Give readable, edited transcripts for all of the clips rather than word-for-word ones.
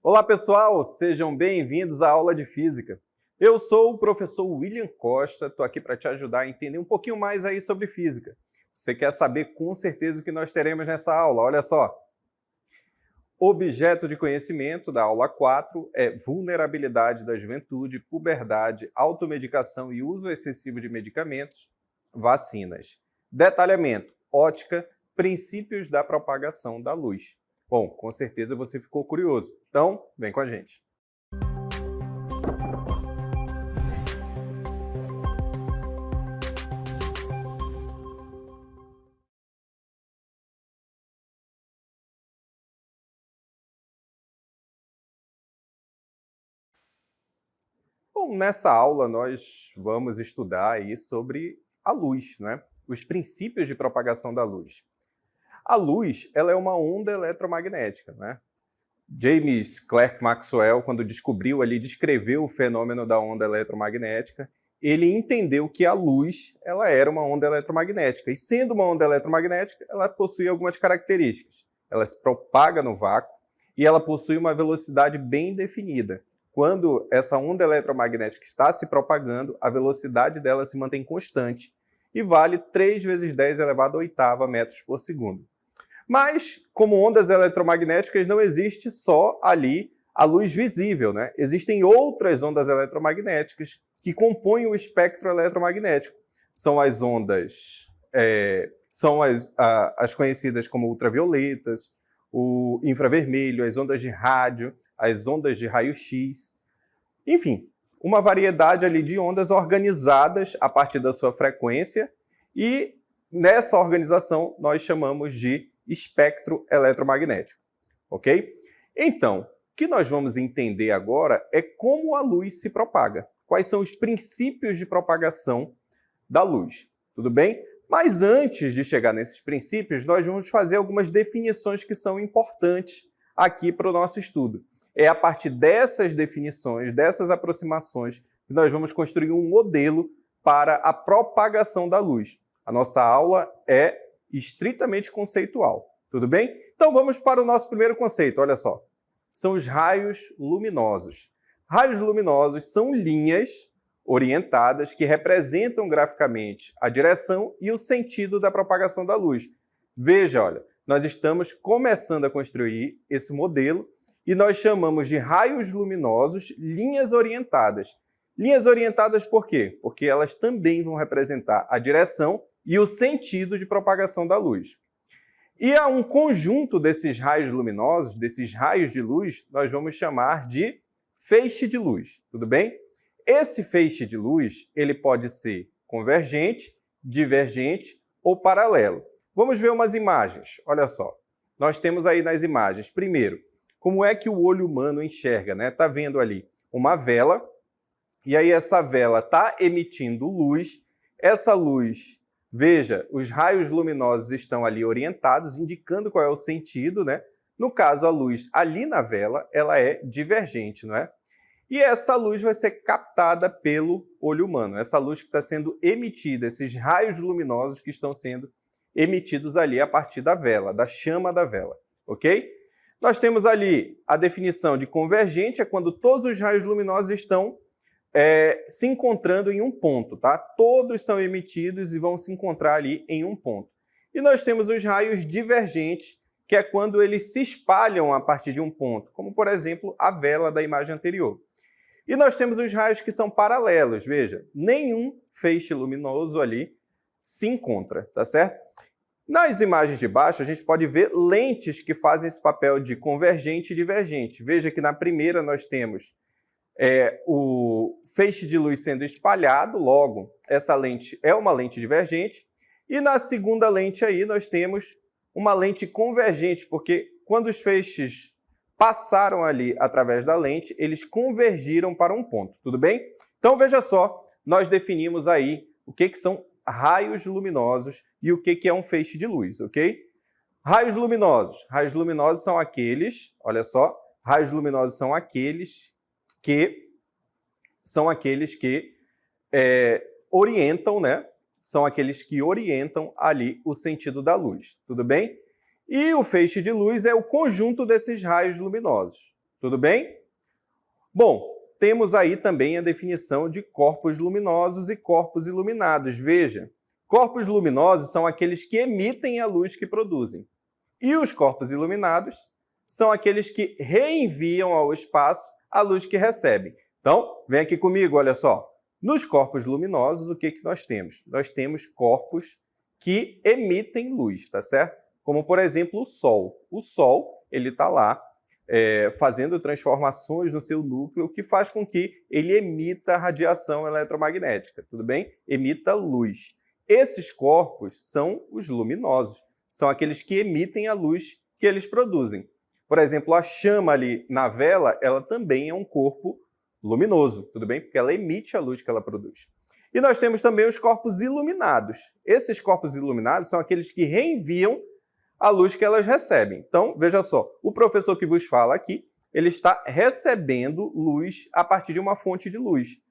Olá pessoal, sejam bem-vindos à aula de Física. Eu sou o professor William Costa, estou aqui para te ajudar a entender um pouquinho mais aí sobre Física. Você quer saber com certeza o que nós teremos nessa aula, olha só. Objeto de conhecimento da aula 4 é vulnerabilidade da juventude, puberdade, automedicação e uso excessivo de medicamentos, vacinas. Detalhamento, ótica, princípios da propagação da luz. Bom, com certeza você ficou curioso. Então, vem com a gente. Bom, nessa aula nós vamos estudar aí sobre a luz, né? Os princípios de propagação da luz. A luz, ela é uma onda eletromagnética, né? James Clerk Maxwell, quando descreveu o fenômeno da onda eletromagnética, ele entendeu que a luz, ela era uma onda eletromagnética. E sendo uma onda eletromagnética, ela possui algumas características. Ela se propaga no vácuo e ela possui uma velocidade bem definida. Quando essa onda eletromagnética está se propagando, a velocidade dela se mantém constante e vale 3 vezes 10 elevado à oitava metros por segundo. Mas, como ondas eletromagnéticas, não existe só ali a luz visível, né? Existem outras ondas eletromagnéticas que compõem o espectro eletromagnético. São as ondas, as conhecidas como ultravioletas, o infravermelho, as ondas de rádio, as ondas de raio-x, enfim, uma variedade ali de ondas organizadas a partir da sua frequência e nessa organização nós chamamos de espectro eletromagnético, ok? Então, o que nós vamos entender agora é como a luz se propaga. Quais são os princípios de propagação da luz, tudo bem? Mas antes de chegar nesses princípios, nós vamos fazer algumas definições que são importantes aqui para o nosso estudo. É a partir dessas definições, dessas aproximações, que nós vamos construir um modelo para a propagação da luz. A nossa aula é estritamente conceitual, tudo bem? Então vamos para o nosso primeiro conceito, olha só. São os raios luminosos. Raios luminosos são linhas orientadas que representam graficamente a direção e o sentido da propagação da luz. Veja, olha, nós estamos começando a construir esse modelo e nós chamamos de raios luminosos linhas orientadas. Linhas orientadas por quê? Porque elas também vão representar a direção e o sentido de propagação da luz. E a um conjunto desses raios luminosos, desses raios de luz, nós vamos chamar de feixe de luz, tudo bem? Esse feixe de luz, ele pode ser convergente, divergente ou paralelo. Vamos ver umas imagens, olha só. Nós temos aí nas imagens, primeiro, como é que o olho humano enxerga, né? Tá vendo ali uma vela, e aí essa vela está emitindo luz, essa luz, veja, os raios luminosos estão ali orientados, indicando qual é o sentido, né? No caso, a luz ali na vela, ela é divergente, não é? E essa luz vai ser captada pelo olho humano, essa luz que está sendo emitida, esses raios luminosos que estão sendo emitidos ali a partir da vela, da chama da vela, ok? Nós temos ali a definição de convergente, é quando todos os raios luminosos estão se encontrando em um ponto, tá? Todos são emitidos e vão se encontrar ali em um ponto. E nós temos os raios divergentes, que é quando eles se espalham a partir de um ponto, como, por exemplo, a vela da imagem anterior. E nós temos os raios que são paralelos, veja, nenhum feixe luminoso ali se encontra, tá certo? Nas imagens de baixo, a gente pode ver lentes que fazem esse papel de convergente e divergente. Veja que na primeira nós temos o feixe de luz sendo espalhado, logo, essa lente é uma lente divergente. E na segunda lente aí nós temos uma lente convergente, porque quando os feixes passaram ali através da lente, eles convergiram para um ponto, tudo bem? Então veja só, nós definimos aí o que são raios luminosos e o que é um feixe de luz, ok? Raios luminosos são aqueles, olha só, raios luminosos são aqueles que orientam, né? São aqueles que orientam ali o sentido da luz, tudo bem? E o feixe de luz é o conjunto desses raios luminosos. Tudo bem? Bom, temos aí também a definição de corpos luminosos e corpos iluminados. Veja, corpos luminosos são aqueles que emitem a luz que produzem. E os corpos iluminados são aqueles que reenviam ao espaço a luz que recebem. Então, vem aqui comigo, olha só. Nos corpos luminosos, o que nós temos? Nós temos corpos que emitem luz, tá certo? Como, por exemplo, o Sol. O Sol, ele está lá fazendo transformações no seu núcleo, que faz com que ele emita radiação eletromagnética, tudo bem? Emita luz. Esses corpos são os luminosos, são aqueles que emitem a luz que eles produzem. Por exemplo, a chama ali na vela, ela também é um corpo luminoso, tudo bem? Porque ela emite a luz que ela produz. E nós temos também os corpos iluminados. Esses corpos iluminados são aqueles que reenviam a luz que elas recebem. Então, veja só, o professor que vos fala aqui, ele está recebendo luz a partir de uma fonte de luz.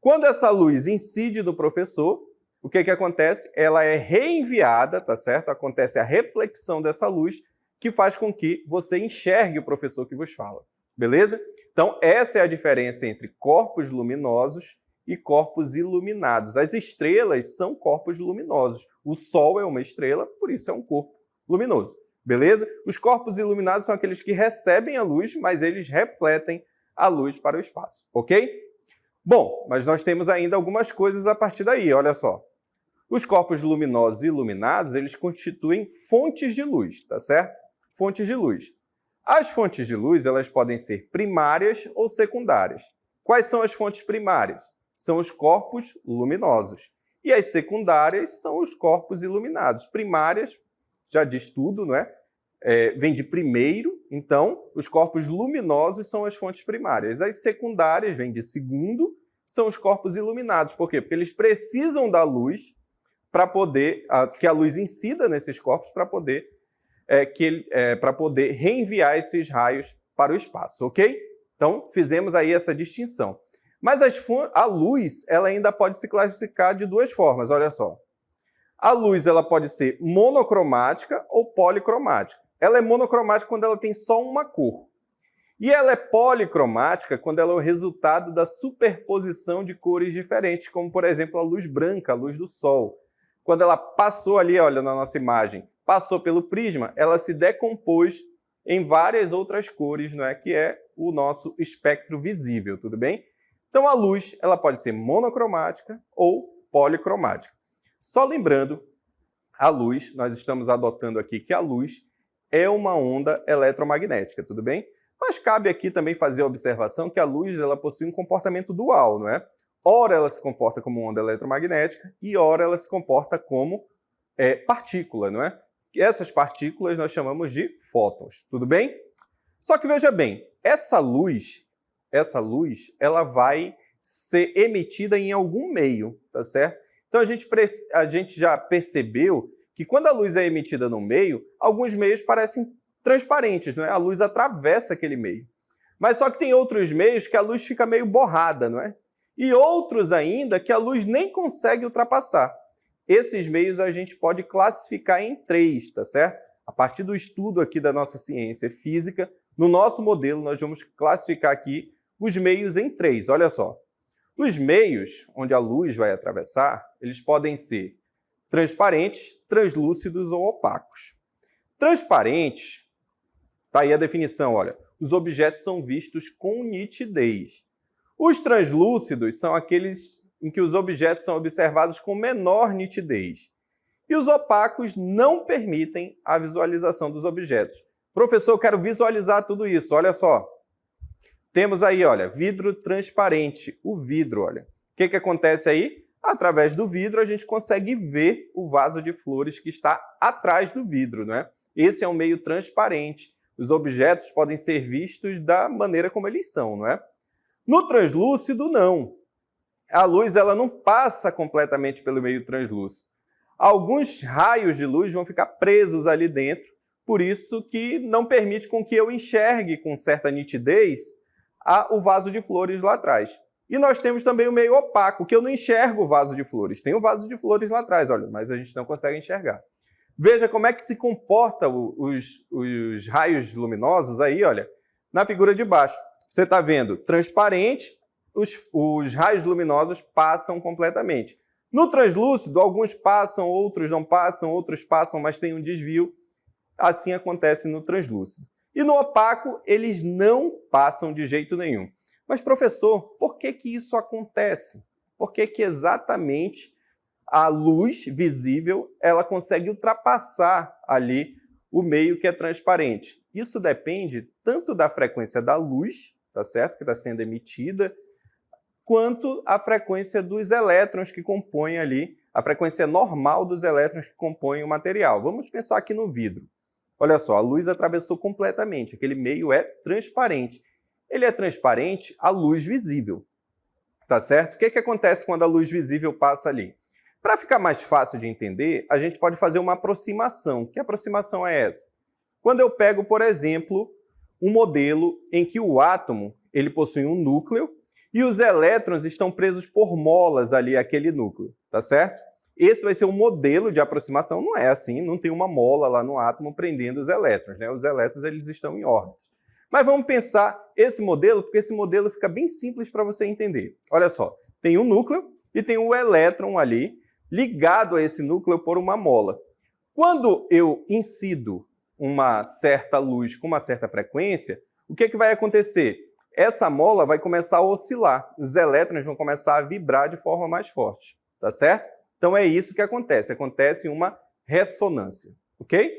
Quando essa luz incide no professor, o que acontece? Ela é reenviada, tá certo? Acontece a reflexão dessa luz, que faz com que você enxergue o professor que vos fala. Beleza? Então, essa é a diferença entre corpos luminosos e corpos iluminados. As estrelas são corpos luminosos. O Sol é uma estrela, por isso é um corpo luminoso. Beleza? Os corpos iluminados são aqueles que recebem a luz, mas eles refletem a luz para o espaço. Ok? Bom, mas nós temos ainda algumas coisas a partir daí, olha só. Os corpos luminosos e iluminados, eles constituem fontes de luz, tá certo? Fontes de luz. As fontes de luz, elas podem ser primárias ou secundárias. Quais são as fontes primárias? São os corpos luminosos. E as secundárias são os corpos iluminados. Primárias, já diz tudo, não é? Vem de primeiro, então os corpos luminosos são as fontes primárias. As secundárias, vêm de segundo, são os corpos iluminados. Por quê? Porque eles precisam da luz para poder, que a luz incida nesses corpos para poder reenviar esses raios para o espaço, ok? Então, fizemos aí essa distinção. Mas a luz, ela ainda pode se classificar de duas formas, olha só. A luz, ela pode ser monocromática ou policromática. Ela é monocromática quando ela tem só uma cor. E ela é policromática quando ela é o resultado da superposição de cores diferentes, como, por exemplo, a luz branca, a luz do Sol. Quando ela passou ali, olha, na nossa imagem, passou pelo prisma, ela se decompôs em várias outras cores, não é? Que é o nosso espectro visível, tudo bem? Então, a luz, ela pode ser monocromática ou policromática. Só lembrando, a luz, nós estamos adotando aqui que a luz é uma onda eletromagnética, tudo bem? Mas cabe aqui também fazer a observação que a luz ela possui um comportamento dual, não é? Ora ela se comporta como onda eletromagnética e ora ela se comporta como partícula, não é? E essas partículas nós chamamos de fótons, tudo bem? Só que veja bem, essa luz, ela vai ser emitida em algum meio, tá certo? Então a gente já percebeu que quando a luz é emitida no meio, alguns meios parecem transparentes, não é? A luz atravessa aquele meio. Mas só que tem outros meios que a luz fica meio borrada, não é? E outros ainda que a luz nem consegue ultrapassar. Esses meios a gente pode classificar em três, tá certo? A partir do estudo aqui da nossa ciência física, no nosso modelo nós vamos classificar aqui os meios em três, olha só. Os meios onde a luz vai atravessar, eles podem ser transparentes, translúcidos ou opacos. Transparentes, tá aí a definição, olha. Os objetos são vistos com nitidez. Os translúcidos são aqueles em que os objetos são observados com menor nitidez. E os opacos não permitem a visualização dos objetos. Professor, eu quero visualizar tudo isso, olha só. Temos aí, olha, vidro transparente, o vidro, olha. O que acontece aí? Através do vidro a gente consegue ver o vaso de flores que está atrás do vidro, não é? Esse é um meio transparente. Os objetos podem ser vistos da maneira como eles são, não é? No translúcido, não. A luz ela não passa completamente pelo meio translúcido. Alguns raios de luz vão ficar presos ali dentro, por isso que não permite com que eu enxergue com certa nitidez o vaso de flores lá atrás. E nós temos também o meio opaco, que eu não enxergo o vaso de flores. Tem o vaso de flores lá atrás, olha, mas a gente não consegue enxergar. Veja como é que se comporta os raios luminosos aí, olha. na figura de baixo. Você está vendo transparente, os raios luminosos passam completamente. No translúcido, alguns passam, outros não passam, outros passam, mas tem um desvio. Assim acontece no translúcido. E no opaco, eles não passam de jeito nenhum. Mas, professor, por que que isso acontece? Por que que exatamente a luz visível ela consegue ultrapassar ali o meio que é transparente? Isso depende tanto da frequência da luz, tá certo? Que está sendo emitida, quanto a frequência dos elétrons que compõem ali, a frequência normal dos elétrons que compõem o material. Vamos pensar aqui no vidro. Olha só, a luz atravessou completamente, aquele meio é transparente. Ele é transparente à luz visível, tá certo? O que que acontece quando a luz visível passa ali? Para ficar mais fácil de entender, a gente pode fazer uma aproximação. Que aproximação é essa? Quando eu pego, por exemplo, um modelo em que o átomo ele possui um núcleo e os elétrons estão presos por molas ali àquele núcleo, tá certo? Esse vai ser um modelo de aproximação, não é assim, não tem uma mola lá no átomo prendendo os elétrons, né? Os elétrons eles estão em órbitas. Mas vamos pensar esse modelo, porque esse modelo fica bem simples para você entender. Olha só, tem um núcleo e tem um elétron ali ligado a esse núcleo por uma mola. Quando eu incido uma certa luz com uma certa frequência, o que vai acontecer? Essa mola vai começar a oscilar, os elétrons vão começar a vibrar de forma mais forte, tá certo? Então é isso que acontece uma ressonância, ok?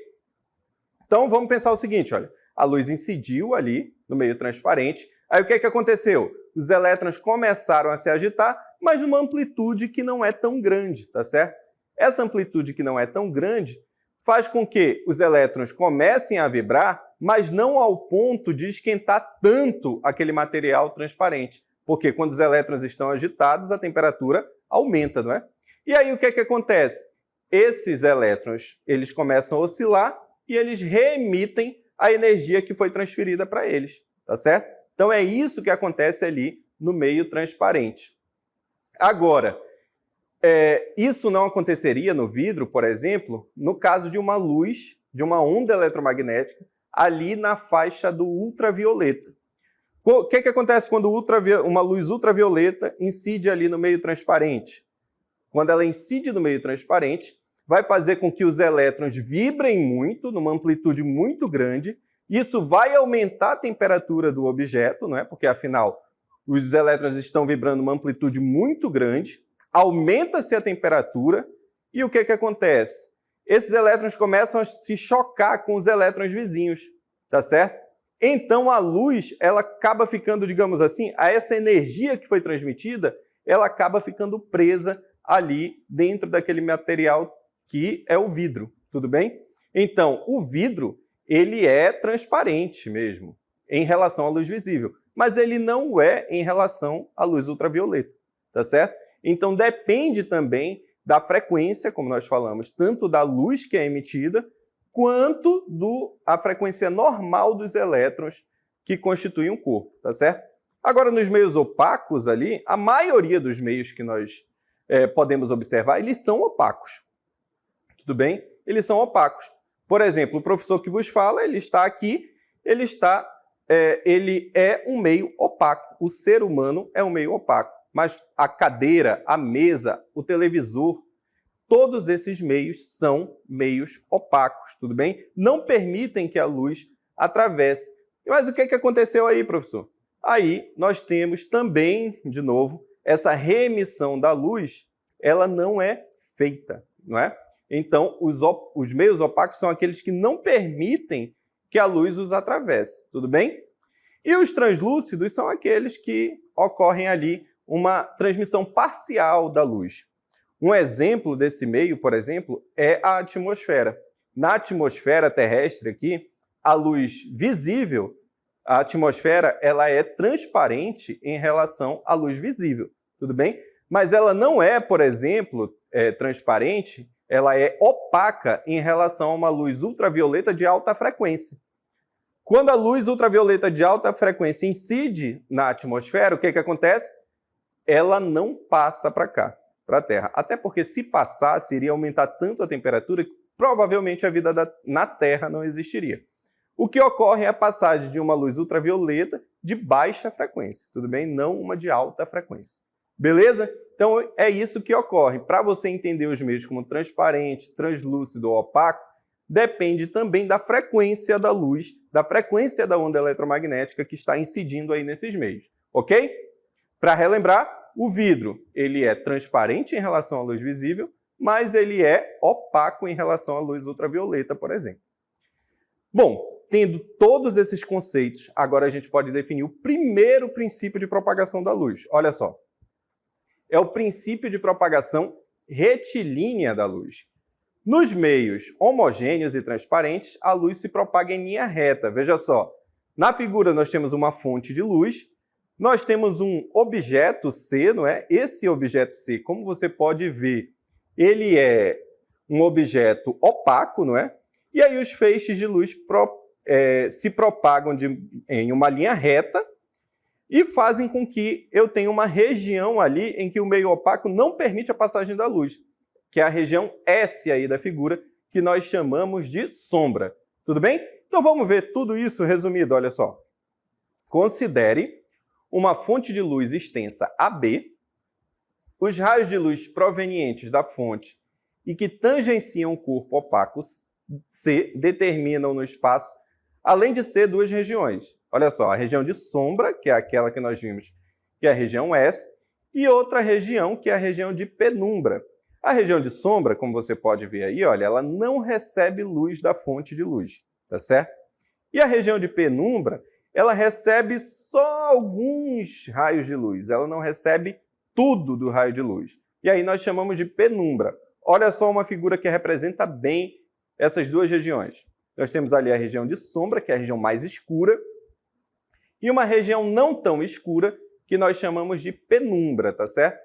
Então vamos pensar o seguinte, olha, a luz incidiu ali no meio transparente, aí o que aconteceu? Os elétrons começaram a se agitar, mas numa amplitude que não é tão grande, tá certo? Essa amplitude que não é tão grande faz com que os elétrons comecem a vibrar, mas não ao ponto de esquentar tanto aquele material transparente, porque quando os elétrons estão agitados, a temperatura aumenta, não é? E aí o que acontece? Esses elétrons eles começam a oscilar e eles reemitem a energia que foi transferida para eles, tá certo? Então é isso que acontece ali no meio transparente. Agora, isso não aconteceria no vidro, por exemplo, no caso de uma luz, de uma onda eletromagnética, ali na faixa do ultravioleta. O que acontece quando uma luz ultravioleta incide ali no meio transparente? Quando ela incide no meio transparente, vai fazer com que os elétrons vibrem muito, numa amplitude muito grande. Isso vai aumentar a temperatura do objeto, não é? Porque, afinal, os elétrons estão vibrando numa amplitude muito grande, aumenta-se a temperatura, e o que acontece? Esses elétrons começam a se chocar com os elétrons vizinhos, tá certo? Então, a luz, ela acaba ficando, digamos assim, a essa energia que foi transmitida, ela acaba ficando presa ali dentro daquele material que é o vidro, tudo bem? Então, o vidro, ele é transparente mesmo, em relação à luz visível, mas ele não é em relação à luz ultravioleta, tá certo? Então, depende também da frequência, como nós falamos, tanto da luz que é emitida, quanto da frequência normal dos elétrons que constituem um corpo, tá certo? Agora, nos meios opacos ali, a maioria dos meios que nós podemos observar, eles são opacos. Tudo bem? Eles são opacos. Por exemplo, o professor que vos fala, ele está aqui, ele é um meio opaco. O ser humano é um meio opaco. Mas a cadeira, a mesa, o televisor, todos esses meios são meios opacos, tudo bem? Não permitem que a luz atravesse. Mas o que aconteceu aí, professor? Aí nós temos também, de novo, essa reemissão da luz, ela não é feita, não é? Então, os meios opacos são aqueles que não permitem que a luz os atravesse, tudo bem? E os translúcidos são aqueles que ocorrem ali uma transmissão parcial da luz. Um exemplo desse meio, por exemplo, é a atmosfera. Na atmosfera terrestre aqui, a luz visível, a atmosfera, ela é transparente em relação à luz visível, tudo bem? Mas ela não é, por exemplo, transparente, ela é opaca em relação a uma luz ultravioleta de alta frequência. Quando a luz ultravioleta de alta frequência incide na atmosfera, o que acontece? Ela não passa para cá, para a Terra. Até porque se passasse, iria aumentar tanto a temperatura que provavelmente a vida na Terra não existiria. O que ocorre é a passagem de uma luz ultravioleta de baixa frequência, tudo bem? Não uma de alta frequência. Beleza? Então, é isso que ocorre. Para você entender os meios como transparente, translúcido ou opaco, depende também da frequência da luz, da frequência da onda eletromagnética que está incidindo aí nesses meios, ok? Para relembrar, o vidro ele é transparente em relação à luz visível, mas ele é opaco em relação à luz ultravioleta, por exemplo. Bom, tendo todos esses conceitos, agora a gente pode definir o primeiro princípio de propagação da luz. Olha só. É o princípio de propagação retilínea da luz. Nos meios homogêneos e transparentes, a luz se propaga em linha reta. Veja só, na figura nós temos uma fonte de luz, nós temos um objeto C, não é? Esse objeto C, como você pode ver, ele é um objeto opaco, não é? E aí os feixes de luz se propagam em uma linha reta e fazem com que eu tenha uma região ali em que o meio opaco não permite a passagem da luz, que é a região S aí da figura, que nós chamamos de sombra. Tudo bem? Então vamos ver tudo isso resumido, olha só. Considere uma fonte de luz extensa AB, os raios de luz provenientes da fonte e que tangenciam o corpo opaco C determinam no espaço, além de ser duas regiões. Olha só, a região de sombra, que é aquela que nós vimos, que é a região S, e outra região, que é a região de penumbra. A região de sombra, como você pode ver aí, olha, ela não recebe luz da fonte de luz, tá certo? E a região de penumbra, ela recebe só alguns raios de luz, ela não recebe tudo do raio de luz. E aí nós chamamos de penumbra. Olha só uma figura que representa bem essas duas regiões. Nós temos ali a região de sombra, que é a região mais escura, e uma região não tão escura, que nós chamamos de penumbra, tá certo?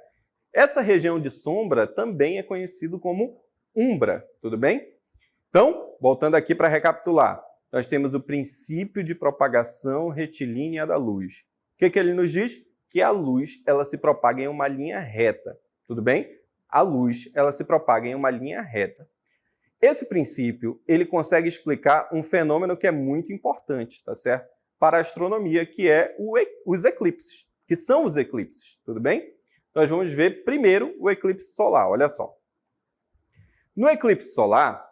Essa região de sombra também é conhecido como umbra, tudo bem? Então, voltando aqui para recapitular, nós temos o princípio de propagação retilínea da luz. O que ele nos diz? Que a luz ela se propaga em uma linha reta, tudo bem? A luz ela se propaga em uma linha reta. Esse princípio ele consegue explicar um fenômeno que é muito importante, tá certo? Para a astronomia, que é os eclipses, que são os eclipses, tudo bem? Nós vamos ver primeiro o eclipse solar, olha só. No eclipse solar,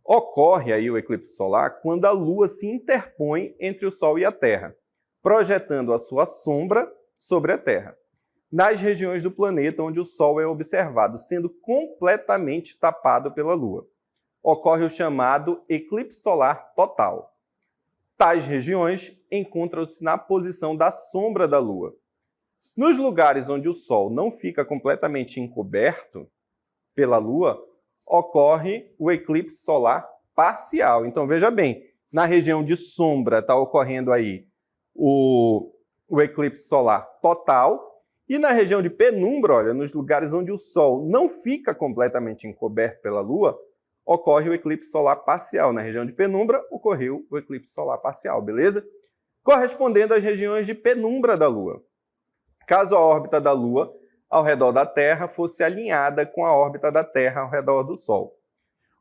ocorre aí o eclipse solar quando a Lua se interpõe entre o Sol e a Terra, projetando a sua sombra sobre a Terra, nas regiões do planeta onde o Sol é observado, sendo completamente tapado pela Lua. Ocorre o chamado eclipse solar total. Tais regiões encontram-se na posição da sombra da Lua. Nos lugares onde o Sol não fica completamente encoberto pela Lua, ocorre o eclipse solar parcial. Então, veja bem, na região de sombra está ocorrendo aí o eclipse solar total, e na região de penumbra, olha, nos lugares onde o Sol não fica completamente encoberto pela Lua, ocorre o eclipse solar parcial. Na região de penumbra, ocorreu o eclipse solar parcial, beleza? Correspondendo às regiões de penumbra da Lua. Caso a órbita da Lua ao redor da Terra fosse alinhada com a órbita da Terra ao redor do Sol.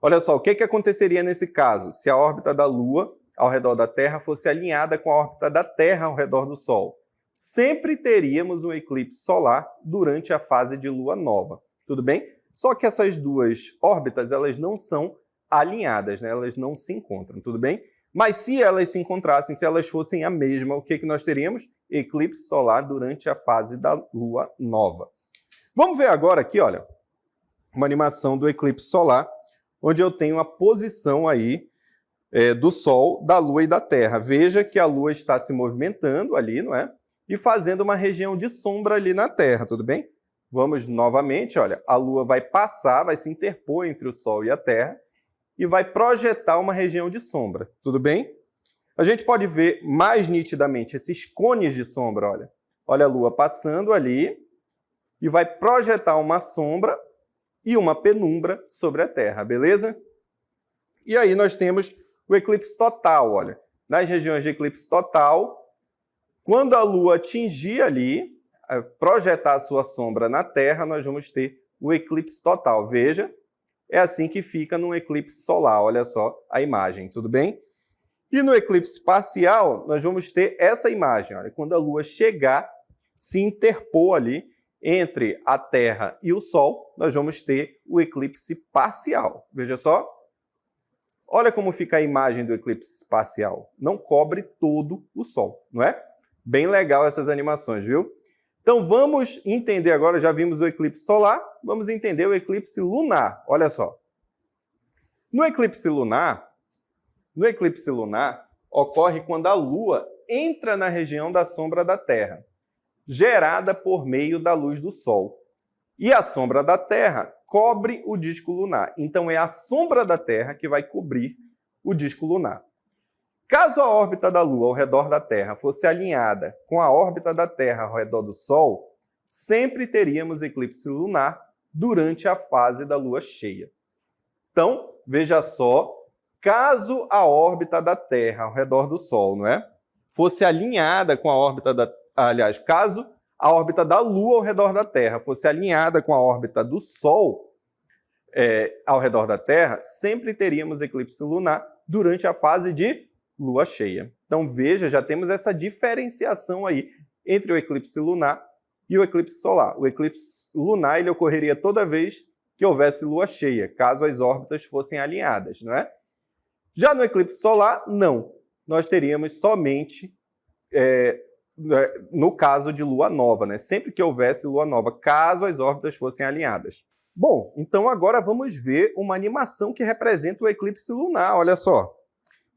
Olha só, o que aconteceria nesse caso, se a órbita da Lua ao redor da Terra fosse alinhada com a órbita da Terra ao redor do Sol? Sempre teríamos um eclipse solar durante a fase de Lua nova, tudo bem? Só que essas duas órbitas, elas não são alinhadas, né? Elas não se encontram, tudo bem? Mas se elas se encontrassem, se elas fossem a mesma, o que nós teríamos? Eclipse solar durante a fase da Lua nova. Vamos ver agora aqui, olha, uma animação do eclipse solar, onde eu tenho a posição aí do Sol, da Lua e da Terra. Veja que a Lua está se movimentando ali, não é? E fazendo uma região de sombra ali na Terra, tudo bem? Vamos novamente, olha, a Lua vai passar, vai se interpor entre o Sol e a Terra e vai projetar uma região de sombra, tudo bem? A gente pode ver mais nitidamente esses cones de sombra, olha. Olha a Lua passando ali e vai projetar uma sombra e uma penumbra sobre a Terra, beleza? E aí nós temos o eclipse total, olha. Nas regiões de eclipse total, quando a Lua atingir ali, projetar a sua sombra na Terra, nós vamos ter o eclipse total. Veja, é assim que fica num eclipse solar, olha só a imagem, tudo bem? E no eclipse parcial, nós vamos ter essa imagem, olha, quando a Lua chegar, se interpor ali entre a Terra e o Sol, nós vamos ter o eclipse parcial. Veja só. Olha como fica a imagem do eclipse parcial. Não cobre todo o Sol, não é? Bem legal essas animações, viu? Então vamos entender agora, já vimos o eclipse solar, vamos entender o eclipse lunar. Olha só. No eclipse lunar ocorre quando a Lua entra na região da sombra da Terra, gerada por meio da luz do Sol. E a sombra da Terra cobre o disco lunar. Então é a sombra da Terra que vai cobrir o disco lunar. Caso a órbita da Lua ao redor da Terra fosse alinhada com a órbita da Terra ao redor do Sol, sempre teríamos eclipse lunar durante a fase da Lua cheia. Então, veja só, caso a órbita da Terra ao redor do Sol, não é? Fosse alinhada com a órbita da... Aliás, caso a órbita da Lua ao redor da Terra fosse alinhada com a órbita do Sol ao redor da Terra, sempre teríamos eclipse lunar durante a fase de Lua cheia. Então, veja, já temos essa diferenciação aí entre o eclipse lunar e o eclipse solar. O eclipse lunar ele ocorreria toda vez que houvesse Lua cheia, caso as órbitas fossem alinhadas, não é? Já no eclipse solar, não. Nós teríamos somente no caso de lua nova, né? Sempre que houvesse lua nova, caso as órbitas fossem alinhadas. Bom, então agora vamos ver uma animação que representa o eclipse lunar, olha só.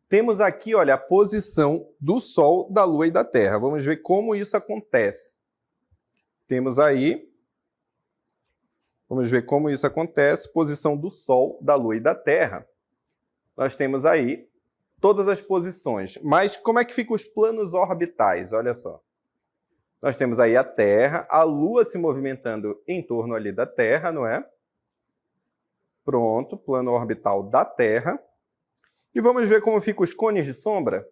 Temos aqui, olha, a posição do Sol, da Lua e da Terra. Vamos ver como isso acontece. Temos aí, vamos ver como isso acontece, posição do Sol, da Lua e da Terra. Nós temos aí todas as posições. Mas como é que ficam os planos orbitais? Olha só. Nós temos aí a Terra, a Lua se movimentando em torno ali da Terra, não é? Pronto, plano orbital da Terra. E vamos ver como ficam os cones de sombra?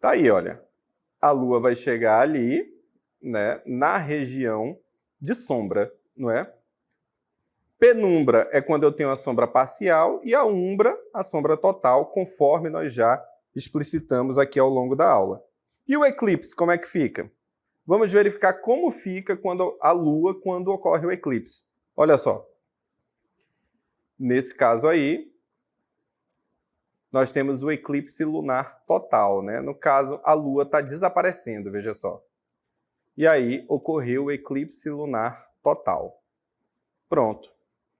Tá aí, olha. A Lua vai chegar ali, né, na região de sombra, não é? Penumbra é quando eu tenho a sombra parcial e a umbra, a sombra total, conforme nós já explicitamos aqui ao longo da aula. E o eclipse, como é que fica? Vamos verificar como fica a Lua quando ocorre o eclipse. Olha só. Nesse caso aí, nós temos o eclipse lunar total, né? No caso, a Lua está desaparecendo, veja só. E aí ocorreu o eclipse lunar total. Pronto.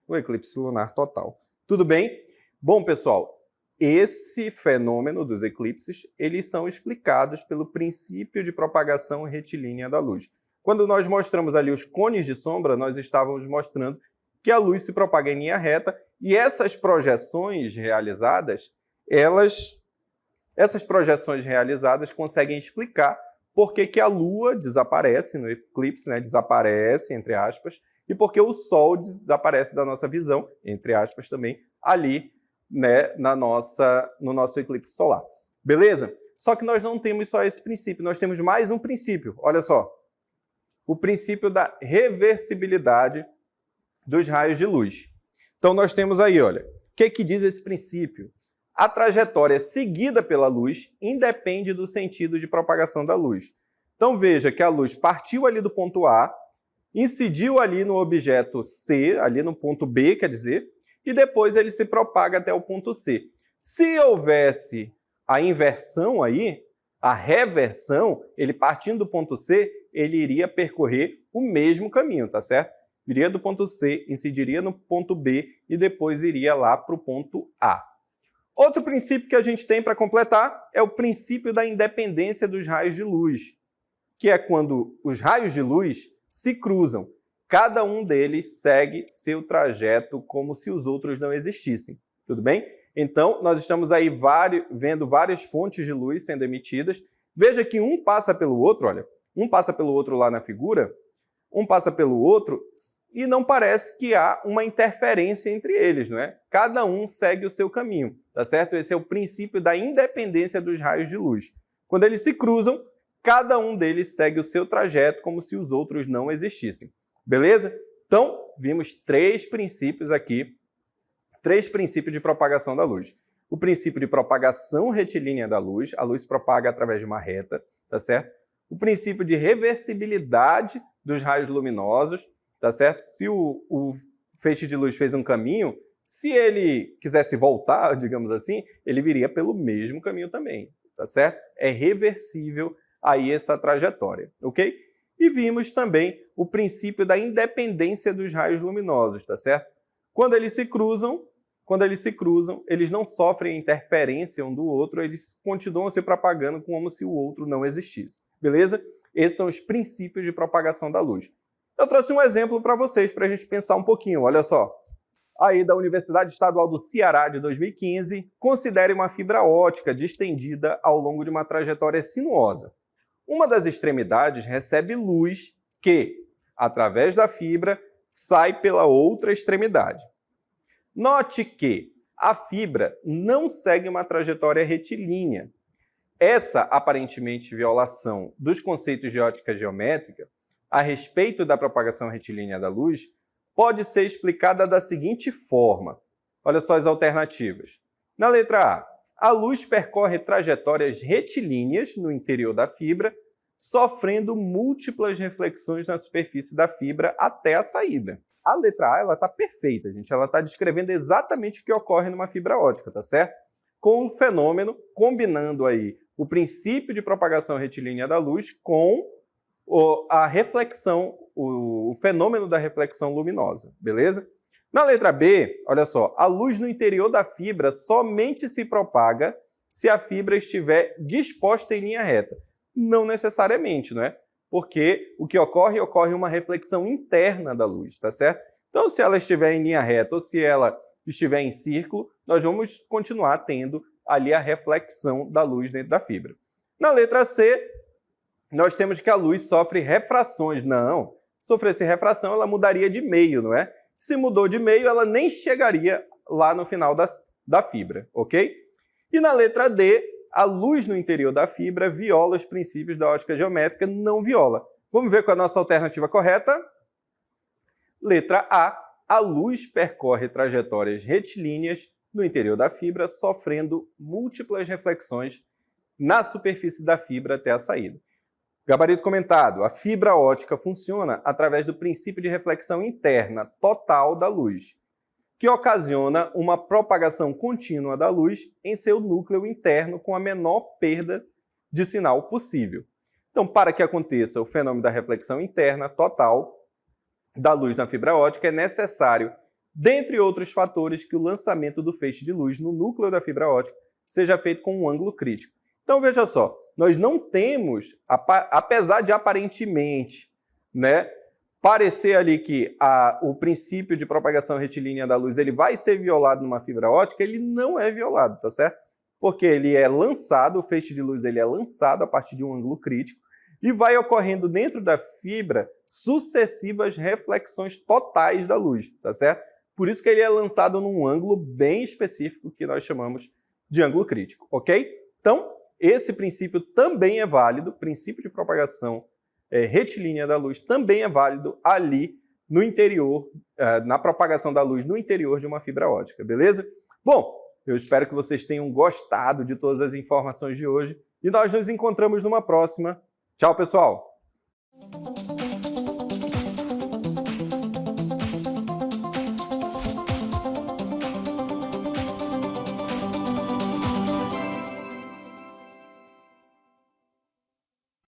O eclipse lunar total. Tudo bem? Bom, pessoal, esse fenômeno dos eclipses, eles são explicados pelo princípio de propagação retilínea da luz. Quando nós mostramos ali os cones de sombra, nós estávamos mostrando que a luz se propaga em linha reta e essas projeções realizadas, essas projeções realizadas conseguem explicar por que a Lua desaparece no eclipse, né? Desaparece, entre aspas, e porque o Sol desaparece da nossa visão, entre aspas também, ali, né, no nosso eclipse solar. Beleza? Só que nós não temos só esse princípio, nós temos mais um princípio, olha só. O princípio da reversibilidade dos raios de luz. Então nós temos aí, olha, o que diz esse princípio? A trajetória seguida pela luz independe do sentido de propagação da luz. Então veja que a luz partiu ali do ponto A, incidiu ali no objeto C, ali no ponto B, quer dizer, e depois ele se propaga até o ponto C. Se houvesse a inversão aí, a reversão, ele partindo do ponto C, ele iria percorrer o mesmo caminho, tá certo? Iria do ponto C, incidiria no ponto B e depois iria lá para o ponto A. Outro princípio que a gente tem para completar é o princípio da independência dos raios de luz, que é quando os raios de luz se cruzam. Cada um deles segue seu trajeto como se os outros não existissem. Tudo bem? Então, nós estamos aí vendo várias fontes de luz sendo emitidas. Veja que um passa pelo outro, olha. Um passa pelo outro lá na figura, um passa pelo outro, e não parece que há uma interferência entre eles, não é? Cada um segue o seu caminho, tá certo? Esse é o princípio da independência dos raios de luz. Quando eles se cruzam, cada um deles segue o seu trajeto como se os outros não existissem. Beleza? Então, vimos três princípios aqui, três princípios de propagação da luz. o princípio de propagação retilínea da luz, a luz propaga através de uma reta, tá certo? O princípio de reversibilidade dos raios luminosos, tá certo? Se o feixe de luz fez um caminho, se ele quisesse voltar, digamos assim, ele viria pelo mesmo caminho também, tá certo? É reversível aí essa trajetória, ok? E vimos também o princípio da independência dos raios luminosos, tá certo? Quando eles se cruzam, eles não sofrem interferência um do outro, eles continuam se propagando como se o outro não existisse, beleza? Esses são os princípios de propagação da luz. Eu trouxe um exemplo para vocês, para a gente pensar um pouquinho, olha só. Aí da Universidade Estadual do Ceará de 2015, considere uma fibra ótica distendida ao longo de uma trajetória sinuosa. Uma das extremidades recebe luz que, através da fibra, sai pela outra extremidade. Note que a fibra não segue uma trajetória retilínea. Essa, aparentemente, violação dos conceitos de ótica geométrica a respeito da propagação retilínea da luz pode ser explicada da seguinte forma. Olha só as alternativas. Na letra A luz percorre trajetórias retilíneas no interior da fibra, sofrendo múltiplas reflexões na superfície da fibra até a saída. A letra A está perfeita, gente. Ela está descrevendo exatamente o que ocorre numa fibra ótica, tá certo? Com o fenômeno, combinando aí o princípio de propagação retilínea da luz com a reflexão, o fenômeno da reflexão luminosa, beleza? Na letra B, olha só, a luz no interior da fibra somente se propaga se a fibra estiver disposta em linha reta. Não necessariamente, não é? Porque o que ocorre uma reflexão interna da luz, tá certo? Então, se ela estiver em linha reta ou se ela estiver em círculo, nós vamos continuar tendo ali a reflexão da luz dentro da fibra. Na letra C, nós temos que a luz sofre refrações. Não, se sofresse refração, ela mudaria de meio, não é? Se mudou de meio, ela nem chegaria lá no final da fibra, ok? E na letra D, a luz no interior da fibra viola os princípios da ótica geométrica, não viola. Vamos ver qual é a nossa alternativa correta? Letra A luz percorre trajetórias retilíneas no interior da fibra, sofrendo múltiplas reflexões na superfície da fibra até a saída. Gabarito comentado, a fibra ótica funciona através do princípio de reflexão interna total da luz, que ocasiona uma propagação contínua da luz em seu núcleo interno com a menor perda de sinal possível. Então, para que aconteça o fenômeno da reflexão interna total da luz na fibra ótica, é necessário, dentre outros fatores, que o lançamento do feixe de luz no núcleo da fibra ótica seja feito com um ângulo crítico. Então, veja só, nós não temos, apesar de aparentemente, né, parecer ali que o princípio de propagação retilínea da luz ele vai ser violado numa fibra ótica, ele não é violado, tá certo? Porque ele é lançado, o feixe de luz ele é lançado a partir de um ângulo crítico e vai ocorrendo dentro da fibra sucessivas reflexões totais da luz, tá certo? Por isso que ele é lançado num ângulo bem específico que nós chamamos de ângulo crítico, ok? Então, esse princípio também é válido, o princípio de propagação retilínea da luz também é válido ali no interior, na propagação da luz no interior de uma fibra ótica, beleza? Bom, eu espero que vocês tenham gostado de todas as informações de hoje e nós nos encontramos numa próxima. Tchau, pessoal!